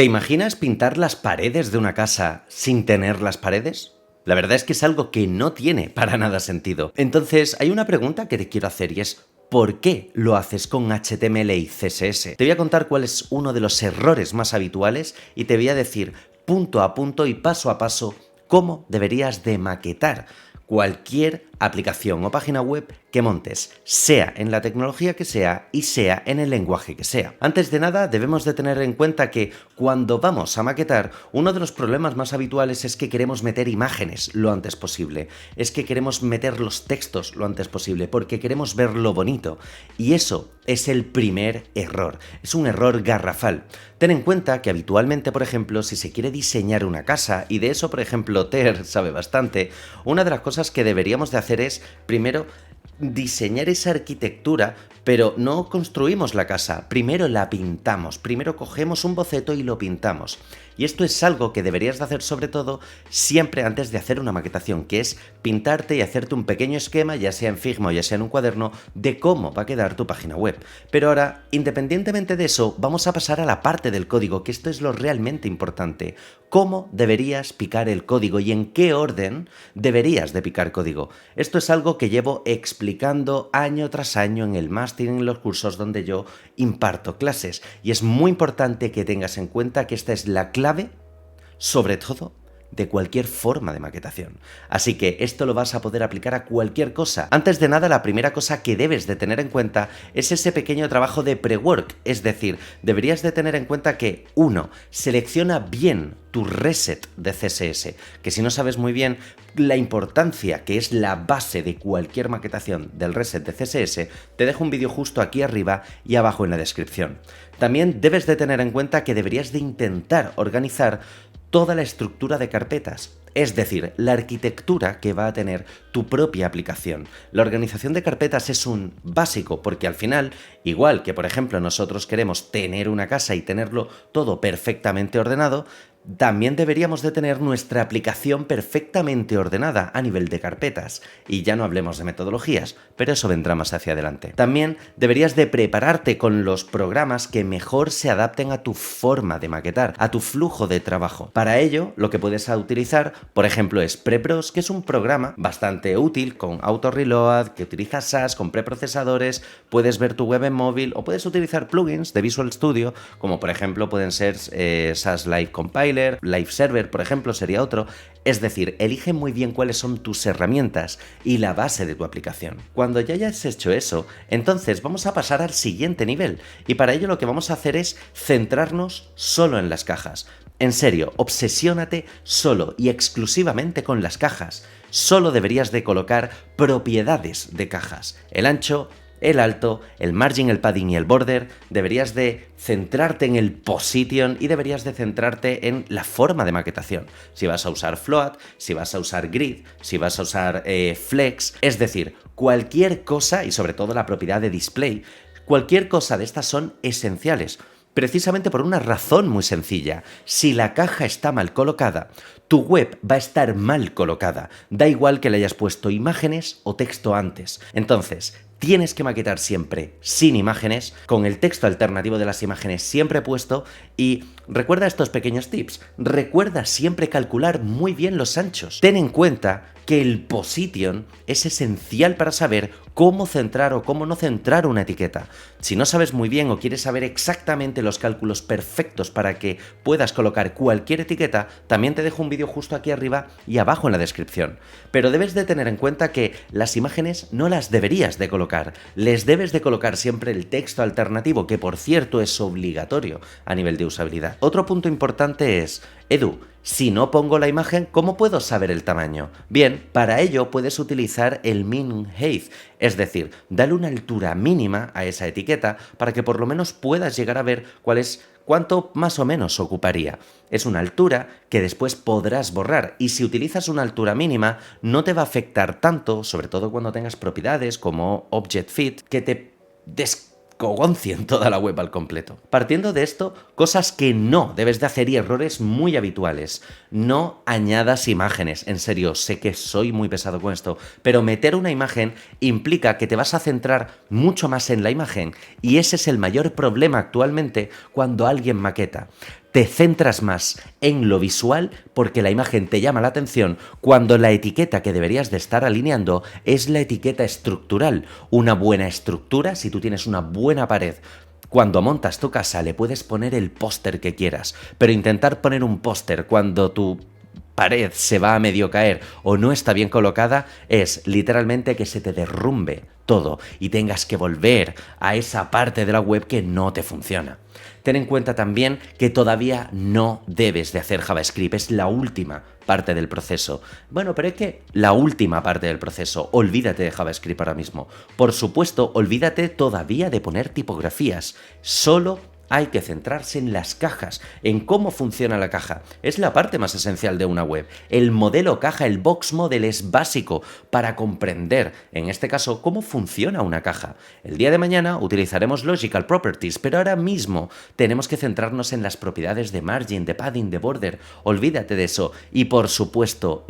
¿Te imaginas pintar las paredes de una casa sin tener las paredes? La verdad es que es algo que no tiene para nada sentido. Entonces, hay una pregunta que te quiero hacer y es ¿por qué lo haces con HTML y CSS? Te voy a contar cuál es uno de los errores más habituales y te voy a decir punto a punto y paso a paso cómo deberías de maquetar cualquier aplicación o página web que montes, sea en la tecnología que sea y sea en el lenguaje que sea. Antes de nada, debemos de tener en cuenta que cuando vamos a maquetar, uno de los problemas más habituales es que queremos meter imágenes lo antes posible, es que queremos meter los textos lo antes posible, porque queremos verlo bonito. Y eso es el primer error, es un error garrafal. Ten en cuenta que habitualmente, por ejemplo, si se quiere diseñar una casa, y de eso, por ejemplo, Ter sabe bastante, una de las cosas que deberíamos de hacer es, primero, diseñar esa arquitectura, pero no construimos la casa, primero la pintamos, primero cogemos un boceto y lo pintamos. Y esto es algo que deberías de hacer sobre todo siempre antes de hacer una maquetación, que es pintarte y hacerte un pequeño esquema, ya sea en Figma o ya sea en un cuaderno, de cómo va a quedar tu página web. Pero ahora, independientemente de eso, vamos a pasar a la parte del código, que esto es lo realmente importante. ¿Cómo deberías picar el código y en qué orden deberías de picar código? Esto es algo que llevo explicando año tras año en el máster y en los cursos donde yo imparto clases. Y es muy importante que tengas en cuenta que esta es la clave, sobre todo, de cualquier forma de maquetación. Así que esto lo vas a poder aplicar a cualquier cosa. Antes de nada, la primera cosa que debes de tener en cuenta es ese pequeño trabajo de pre-work, es decir, deberías de tener en cuenta que, 1, selecciona bien tu reset de CSS, que si no sabes muy bien la importancia que es la base de cualquier maquetación del reset de CSS, te dejo un vídeo justo aquí arriba y abajo en la descripción. También debes de tener en cuenta que deberías de intentar organizar toda la estructura de carpetas, es decir, la arquitectura que va a tener tu propia aplicación. La organización de carpetas es un básico porque al final, igual que por ejemplo nosotros queremos tener una casa y tenerlo todo perfectamente ordenado, también deberíamos de tener nuestra aplicación perfectamente ordenada a nivel de carpetas. Y ya no hablemos de metodologías, pero eso vendrá más hacia adelante. También deberías de prepararte con los programas que mejor se adapten a tu forma de maquetar, a tu flujo de trabajo. Para ello, lo que puedes utilizar, por ejemplo, es PrePros, que es un programa bastante útil con Auto Reload, que utiliza SAS con preprocesadores, puedes ver tu web en móvil o puedes utilizar plugins de Visual Studio, como por ejemplo pueden ser SAS Live Compiler, Live Server, por ejemplo, sería otro. Es decir, elige muy bien cuáles son tus herramientas y la base de tu aplicación. Cuando ya hayas hecho eso, entonces vamos a pasar al siguiente nivel y para ello lo que vamos a hacer es centrarnos solo en las cajas. En serio, obsesiónate solo y exclusivamente con las cajas. Solo deberías de colocar propiedades de cajas. El ancho, el alto, el margin, el padding y el border. Deberías de centrarte en el position y deberías de centrarte en la forma de maquetación. Si vas a usar float, si vas a usar grid, si vas a usar flex, es decir, cualquier cosa y sobre todo la propiedad de display, cualquier cosa de estas son esenciales. Precisamente por una razón muy sencilla. Si la caja está mal colocada, tu web va a estar mal colocada. Da igual que le hayas puesto imágenes o texto antes. Entonces, tienes que maquetar siempre sin imágenes, con el texto alternativo de las imágenes siempre puesto y recuerda estos pequeños tips. Recuerda siempre calcular muy bien los anchos. Ten en cuenta que el position es esencial para saber cómo centrar o cómo no centrar una etiqueta. Si no sabes muy bien o quieres saber exactamente los cálculos perfectos para que puedas colocar cualquier etiqueta, también te dejo un vídeo justo aquí arriba y abajo en la descripción. Pero debes de tener en cuenta que las imágenes no las deberías de colocar, les debes de colocar siempre el texto alternativo, que por cierto es obligatorio a nivel de usabilidad. Otro punto importante es, Edu, si no pongo la imagen, ¿cómo puedo saber el tamaño? Bien, para ello puedes utilizar el min height, es decir, dale una altura mínima a esa etiqueta para que por lo menos puedas llegar a ver cuánto más o menos ocuparía. Es una altura que después podrás borrar y si utilizas una altura mínima no te va a afectar tanto, sobre todo cuando tengas propiedades como Object Fit, que te descogoncien toda la web al completo. Partiendo de esto, cosas que no debes de hacer y errores muy habituales. No añadas imágenes. En serio, sé que soy muy pesado con esto, pero meter una imagen implica que te vas a centrar mucho más en la imagen y ese es el mayor problema actualmente cuando alguien maqueta. te centras más en lo visual porque la imagen te llama la atención cuando la etiqueta que deberías de estar alineando es la etiqueta estructural. Una buena estructura, si tú tienes una buena pared, cuando montas tu casa le puedes poner el póster que quieras, pero intentar poner un póster cuando tu pared se va a medio caer o no está bien colocada es literalmente que se te derrumbe todo y tengas que volver a esa parte de la web que no te funciona. Ten en cuenta también que todavía no debes de hacer JavaScript, es la última parte del proceso. Bueno, pero es que la última parte del proceso, olvídate de JavaScript ahora mismo. Por supuesto, olvídate todavía de poner tipografías, solo hay que centrarse en las cajas, en cómo funciona la caja. Es la parte más esencial de una web. El modelo caja, el box model es básico para comprender, en este caso, cómo funciona una caja. El día de mañana utilizaremos Logical Properties, pero ahora mismo tenemos que centrarnos en las propiedades de margin, de padding, de border. Olvídate de eso. Y por supuesto,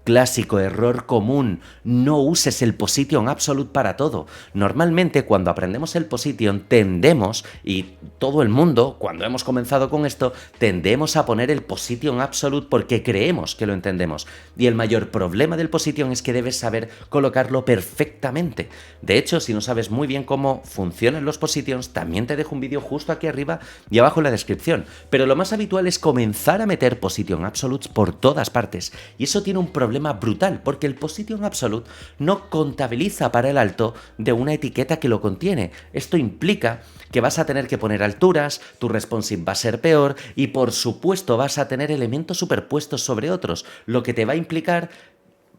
clásico, error común, no uses el position absolute para todo. Normalmente cuando aprendemos el position tendemos, y todo el mundo cuando hemos comenzado con esto, tendemos a poner el position absolute porque creemos que lo entendemos. Y el mayor problema del position es que debes saber colocarlo perfectamente. De hecho, si no sabes muy bien cómo funcionan los positions, también te dejo un vídeo justo aquí arriba y abajo en la descripción. Pero lo más habitual es comenzar a meter position absolutes por todas partes. Y eso tiene un problema brutal, porque el position absolute no contabiliza para el alto de una etiqueta que lo contiene. Esto implica que vas a tener que poner alturas, tu responsive va a ser peor y por supuesto vas a tener elementos superpuestos sobre otros, lo que te va a implicar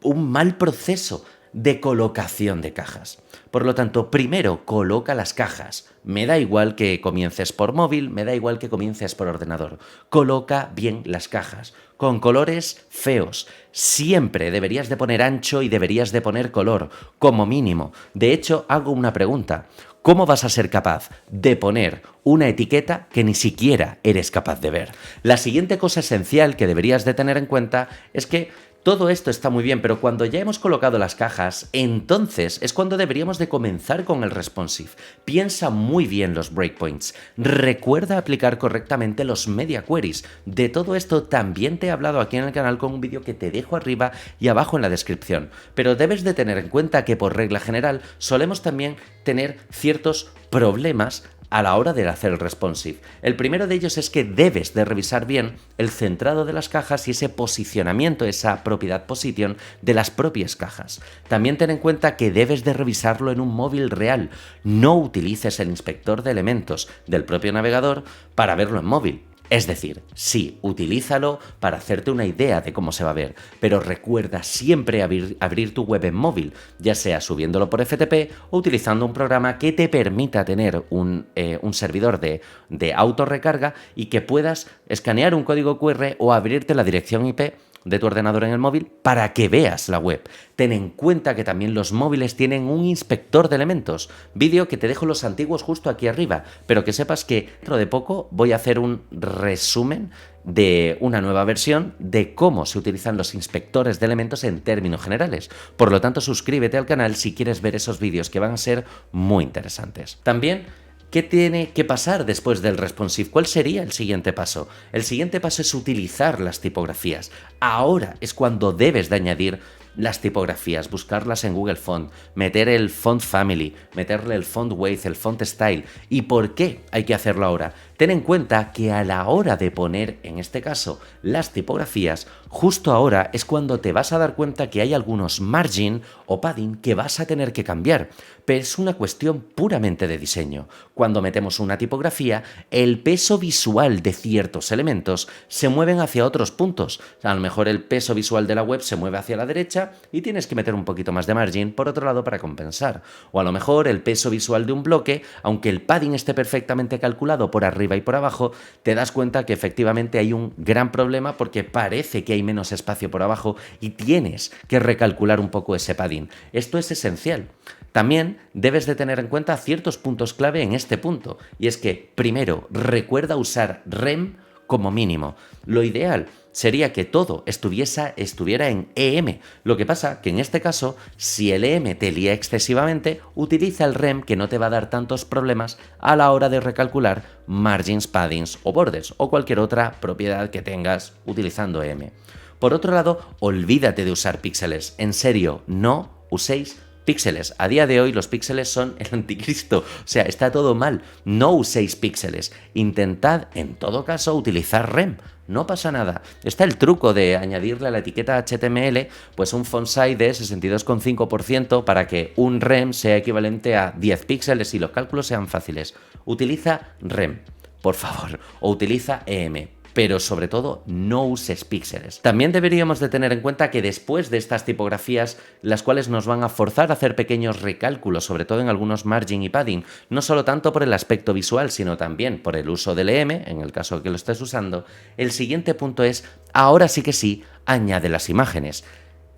un mal proceso de colocación de cajas. Por lo tanto, primero coloca las cajas. Me da igual que comiences por móvil, me da igual que comiences por ordenador. Coloca bien las cajas, con colores feos. Siempre deberías de poner ancho y deberías de poner color, como mínimo. De hecho, hago una pregunta. ¿Cómo vas a ser capaz de poner una etiqueta que ni siquiera eres capaz de ver? La siguiente cosa esencial que deberías de tener en cuenta es que todo esto está muy bien, pero cuando ya hemos colocado las cajas, entonces es cuando deberíamos de comenzar con el responsive. Piensa muy bien los breakpoints. Recuerda aplicar correctamente los media queries. De todo esto también te he hablado aquí en el canal con un vídeo que te dejo arriba y abajo en la descripción. Pero debes de tener en cuenta que por regla general solemos también tener ciertos problemas a la hora de hacer el responsive. El primero de ellos es que debes de revisar bien el centrado de las cajas y ese posicionamiento, esa propiedad position de las propias cajas. También ten en cuenta que debes de revisarlo en un móvil real. No utilices el inspector de elementos del propio navegador para verlo en móvil. Es decir, sí, utilízalo para hacerte una idea de cómo se va a ver, pero recuerda siempre abrir tu web en móvil, ya sea subiéndolo por FTP o utilizando un programa que te permita tener un servidor de autorrecarga y que puedas escanear un código QR o abrirte la dirección IP de tu ordenador en el móvil para que veas la web. Ten en cuenta que también los móviles tienen un inspector de elementos, vídeo que te dejo los antiguos justo aquí arriba, pero que sepas que dentro de poco voy a hacer un resumen de una nueva versión de cómo se utilizan los inspectores de elementos en términos generales. Por lo tanto, suscríbete al canal si quieres ver esos vídeos que van a ser muy interesantes. También, ¿qué tiene que pasar después del responsive? ¿Cuál sería el siguiente paso? El siguiente paso es utilizar las tipografías. Ahora es cuando debes de añadir las tipografías, buscarlas en Google Font, meter el Font Family, meterle el Font Weight, el Font Style. ¿Y por qué hay que hacerlo ahora? Ten en cuenta que a la hora de poner, en este caso, las tipografías, justo ahora es cuando te vas a dar cuenta que hay algunos margin o padding que vas a tener que cambiar. Pero es una cuestión puramente de diseño. Cuando metemos una tipografía, el peso visual de ciertos elementos se mueven hacia otros puntos. A lo mejor el peso visual de la web se mueve hacia la derecha y tienes que meter un poquito más de margin por otro lado para compensar. O a lo mejor el peso visual de un bloque, aunque el padding esté perfectamente calculado por arriba y por abajo, te das cuenta que efectivamente hay un gran problema porque parece que hay menos espacio por abajo y tienes que recalcular un poco ese padding. Esto es esencial. También debes de tener en cuenta ciertos puntos clave en este punto, y es que, primero, recuerda usar rem como mínimo. Lo ideal sería que todo estuviera en EM. Lo que pasa que en este caso, si el EM te lía excesivamente, utiliza el REM, que no te va a dar tantos problemas a la hora de recalcular margins, paddings o borders o cualquier otra propiedad que tengas utilizando EM. Por otro lado, olvídate de usar píxeles. En serio, no uséis píxeles. A día de hoy los píxeles son el anticristo, o sea, está todo mal. No uséis píxeles. Intentad, en todo caso, utilizar REM. No pasa nada. Está el truco de añadirle a la etiqueta HTML pues un font size de 62,5% para que un REM sea equivalente a 10 píxeles y los cálculos sean fáciles. Utiliza REM, por favor, o utiliza EM. Pero sobre todo no uses píxeles. También deberíamos de tener en cuenta que después de estas tipografías, las cuales nos van a forzar a hacer pequeños recálculos, sobre todo en algunos margin y padding, no solo tanto por el aspecto visual, sino también por el uso del EM, en el caso que lo estés usando, el siguiente punto es, ahora sí que sí, añade las imágenes.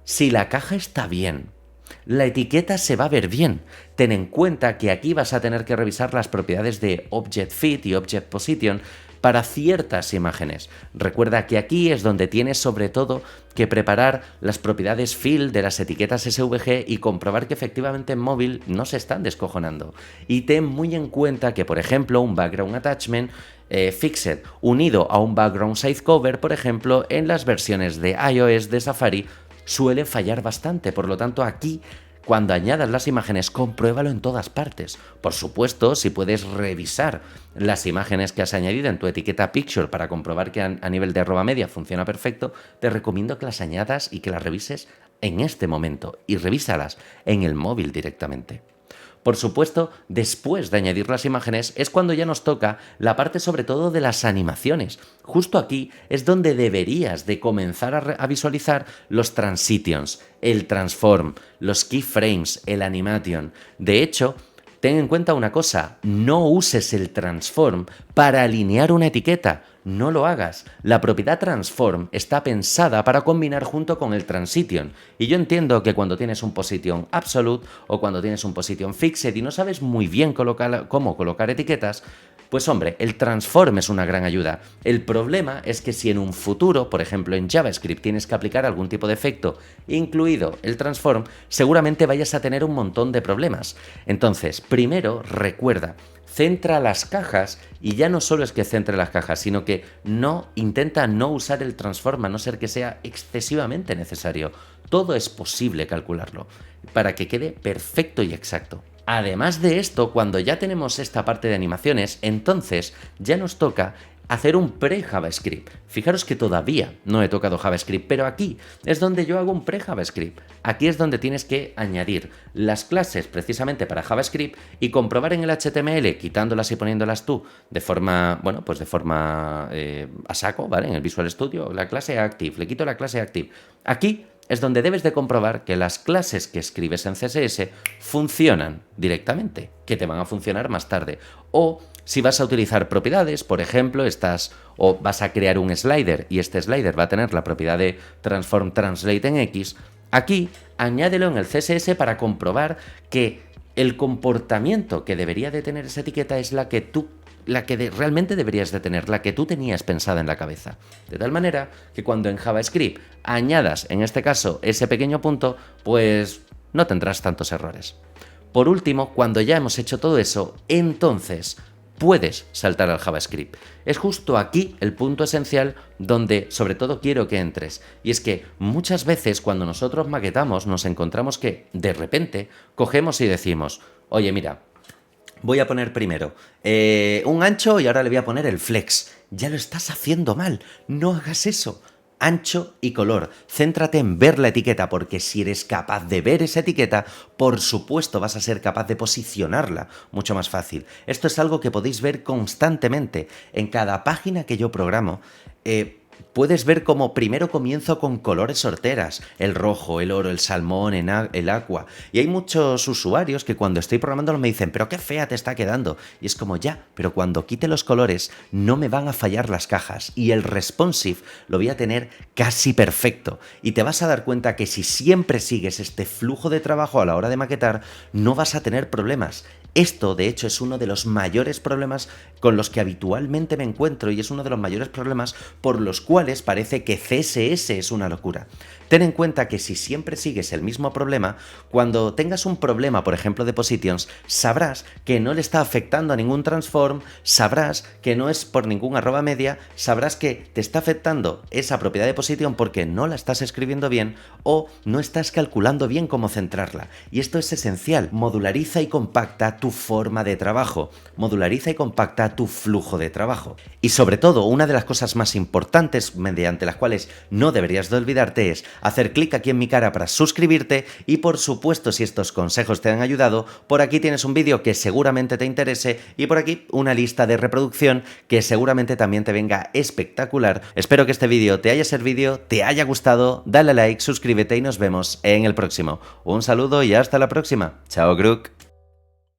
Si la caja está bien, la etiqueta se va a ver bien. Ten en cuenta que aquí vas a tener que revisar las propiedades de Object Fit y Object Position para ciertas imágenes. Recuerda que aquí es donde tienes sobre todo que preparar las propiedades fill de las etiquetas SVG y comprobar que efectivamente en móvil no se están descojonando. Y ten muy en cuenta que, por ejemplo, un background attachment fixed unido a un background size cover, por ejemplo, en las versiones de iOS de Safari suele fallar bastante. Por lo tanto, aquí, cuando añadas las imágenes, compruébalo en todas partes. Por supuesto, si puedes revisar las imágenes que has añadido en tu etiqueta Picture para comprobar que a nivel de arroba media funciona perfecto, te recomiendo que las añadas y que las revises en este momento. Y revísalas en el móvil directamente. Por supuesto, después de añadir las imágenes es cuando ya nos toca la parte sobre todo de las animaciones. Justo aquí es donde deberías de comenzar a visualizar los transitions, el transform, los keyframes, el animation. De hecho, ten en cuenta una cosa, no uses el transform para alinear una etiqueta, no lo hagas. La propiedad transform está pensada para combinar junto con el transition. Y yo entiendo que cuando tienes un position absolute o cuando tienes un position fixed y no sabes muy bien cómo colocar etiquetas, pues hombre, el transform es una gran ayuda. El problema es que si en un futuro, por ejemplo en JavaScript, tienes que aplicar algún tipo de efecto, incluido el transform, seguramente vayas a tener un montón de problemas. Entonces, primero, recuerda, centra las cajas, y ya no solo es que centre las cajas, sino que intenta no usar el transform a no ser que sea excesivamente necesario. Todo es posible calcularlo, para que quede perfecto y exacto. Además de esto, cuando ya tenemos esta parte de animaciones, entonces ya nos toca hacer un pre-JavaScript. Fijaros que todavía no he tocado JavaScript, pero aquí es donde yo hago un pre-JavaScript. Aquí es donde tienes que añadir las clases precisamente para JavaScript y comprobar en el HTML, quitándolas y poniéndolas tú de forma, bueno, pues de forma a saco, ¿vale? En el Visual Studio, la clase active, le quito la clase active. Aquí es donde debes de comprobar que las clases que escribes en CSS funcionan directamente, que te van a funcionar más tarde. O si vas a utilizar propiedades, por ejemplo, o vas a crear un slider y este slider va a tener la propiedad de transform translate en X, aquí añádelo en el CSS para comprobar que el comportamiento que debería de tener esa etiqueta es la que realmente deberías de tener, la que tú tenías pensada en la cabeza. De tal manera que cuando en JavaScript añadas, en este caso, ese pequeño punto, pues no tendrás tantos errores. Por último, cuando ya hemos hecho todo eso, entonces puedes saltar al JavaScript. Es justo aquí el punto esencial donde sobre todo quiero que entres. Y es que muchas veces cuando nosotros maquetamos nos encontramos que de repente cogemos y decimos, oye mira, voy a poner primero un ancho y ahora le voy a poner el flex. Ya lo estás haciendo mal, no hagas eso. Ancho y color. Céntrate en ver la etiqueta, porque si eres capaz de ver esa etiqueta, por supuesto vas a ser capaz de posicionarla mucho más fácil. Esto es algo que podéis ver constantemente. En cada página que yo programo, puedes ver cómo primero comienzo con colores horteras, el rojo, el oro, el salmón, el aqua. Y hay muchos usuarios que cuando estoy programándolo me dicen, pero qué fea te está quedando. Y es como, ya, pero cuando quite los colores no me van a fallar las cajas. Y el responsive lo voy a tener casi perfecto. Y te vas a dar cuenta que si siempre sigues este flujo de trabajo a la hora de maquetar, no vas a tener problemas. Esto, de hecho, es uno de los mayores problemas con los que habitualmente me encuentro y es uno de los mayores problemas por los cuales parece que CSS es una locura. Ten en cuenta que si siempre sigues el mismo problema, cuando tengas un problema, por ejemplo, de positions, sabrás que no le está afectando a ningún transform, sabrás que no es por ningún arroba media, sabrás que te está afectando esa propiedad de position porque no la estás escribiendo bien o no estás calculando bien cómo centrarla. Y esto es esencial. Modulariza y compacta tu forma de trabajo. Modulariza y compacta tu flujo de trabajo. Y sobre todo, una de las cosas más importantes mediante las cuales no deberías de olvidarte es hacer clic aquí en mi cara para suscribirte y, por supuesto, si estos consejos te han ayudado, por aquí tienes un vídeo que seguramente te interese y por aquí una lista de reproducción que seguramente también te venga espectacular. Espero que este vídeo te haya servido, te haya gustado, dale a like, suscríbete y nos vemos en el próximo. Un saludo y hasta la próxima. Chao, Grook.